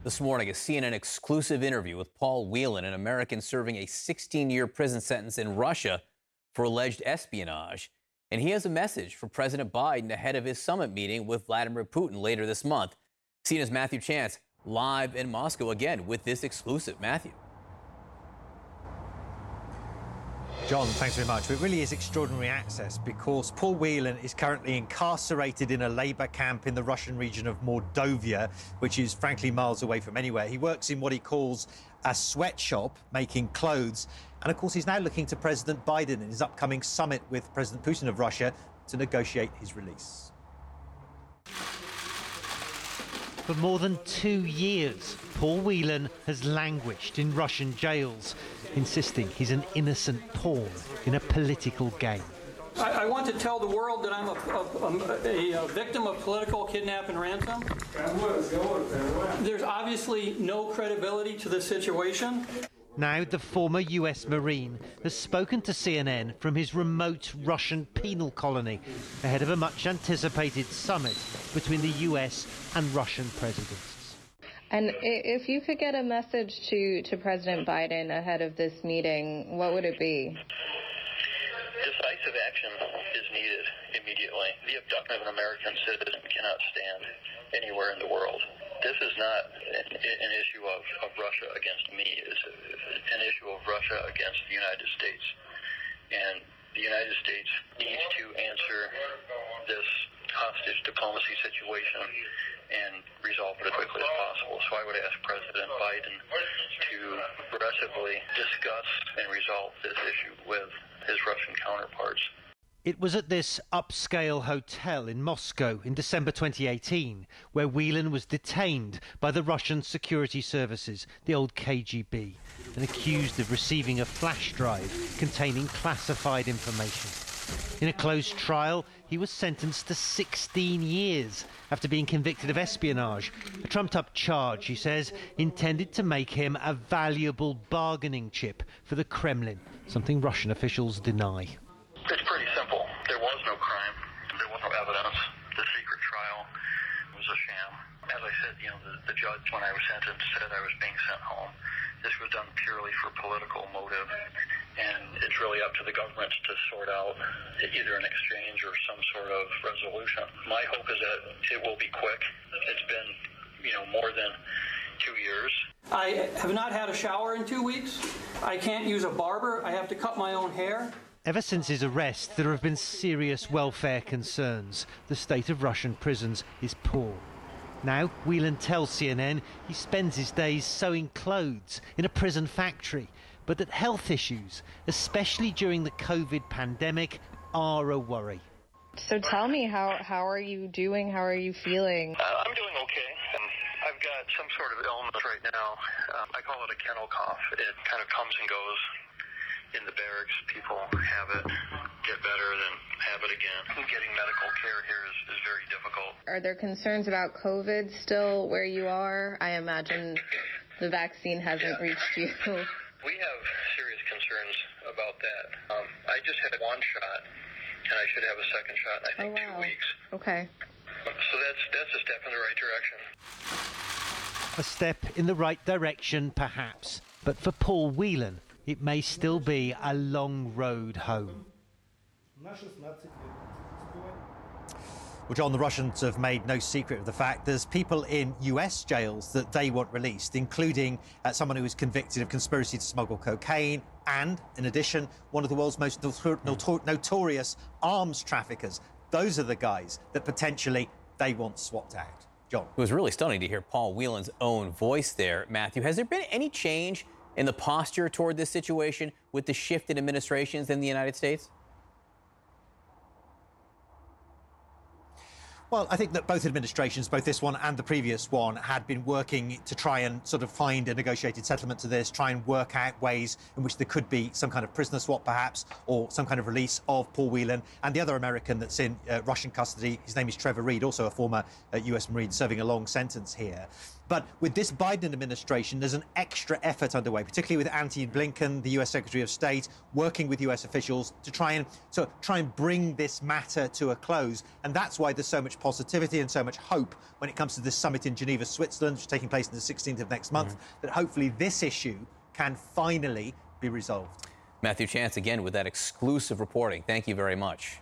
This morning, a CNN exclusive interview with Paul Whelan, an American serving a 16-year prison sentence in Russia for alleged espionage. And he has a message for President Biden ahead of his summit meeting with Vladimir Putin later this month. CNN's Matthew Chance live in Moscow again with this exclusive. Matthew. John, thanks very much. It really is extraordinary access because Paul Whelan is currently incarcerated in a labour camp in the Russian region of Mordovia, which is frankly miles away from anywhere. He works in what he calls a sweatshop, making clothes. And of course, he's now looking to President Biden in his upcoming summit with President Putin of Russia to negotiate his release. For more than 2 years, Paul Whelan has languished in Russian jails, insisting he's an innocent pawn in a political game. I want to tell the world that I'm a victim of political kidnap and ransom. There's obviously no credibility to this situation. Now the former US Marine has spoken to CNN from his remote Russian penal colony ahead of a much anticipated summit between the US and Russian presidents. And if you could get a message to President Biden ahead of this meeting, what would it be? Decisive action is needed immediately. The abduction of an American citizen cannot stand anywhere in the world. This is not an issue of Russia against me. It's an issue of Russia against the United States. And the United States needs to answer this hostage diplomacy situation and resolve it as quickly as possible. So I would ask President Biden to aggressively discuss and resolve this issue with his Russian counterparts. It was at this upscale hotel in Moscow in December 2018 where Whelan was detained by the Russian security services, the old KGB, and accused of receiving a flash drive containing classified information. In a closed trial, he was sentenced to 16 years after being convicted of espionage, a trumped-up charge, he says, intended to make him a valuable bargaining chip for the Kremlin, something Russian officials deny. It's pretty simple. There was no crime. There was no evidence. The secret trial was a sham. As I said, the judge, when I was sentenced, said I was being sent home. This was done purely for political motive, and it's really up to the governments to sort out either an exchange or some sort of resolution. My hope is that it will be quick. It's been, more than 2 years. I have not had a shower in 2 weeks. I can't use a barber. I have to cut my own hair. Ever since his arrest, there have been serious welfare concerns. The state of Russian prisons is poor. Now, Whelan tells CNN he spends his days sewing clothes in a prison factory, but that health issues, especially during the COVID pandemic, are a worry. So tell me, how are you doing? How are you feeling? I'm doing okay. I've got some sort of illness right now. I call it a kennel cough. It kind of comes and goes. In the barracks, people have it, get better, then have it again. Getting medical care here is very difficult. Are there concerns about COVID still where you are? I imagine the vaccine hasn't reached you. We have serious concerns about that. I just had one shot, and I should have a second shot in, I think, 2 weeks. Okay. So that's a step in the right direction. A step in the right direction, perhaps. But for Paul Whelan, it may still be a long road home. Well, John, the Russians have made no secret of the fact there's people in US jails that they want released, including someone who was convicted of conspiracy to smuggle cocaine and, in addition, one of the world's most notorious arms traffickers. Those are the guys that potentially they want swapped out. John. It was really stunning to hear Paul Whelan's own voice there, Matthew. Has there been any change in the posture toward this situation with the shift in administrations in the United States? Well, I think that both administrations, both this one and the previous one, had been working to try and sort of find a negotiated settlement to this, try and work out ways in which there could be some kind of prisoner swap, perhaps, or some kind of release of Paul Whelan. And the other American that's in Russian custody, his name is Trevor Reed, also a former US Marine serving a long sentence here. But with this Biden administration, there's an extra effort underway, particularly with Antony Blinken, the US Secretary of State, working with US officials to try and bring this matter to a close. And that's why there's so much positivity and so much hope when it comes to this summit in Geneva, Switzerland, which is taking place on the 16th of next month, that hopefully this issue can finally be resolved. Matthew Chance again with that exclusive reporting. Thank you very much.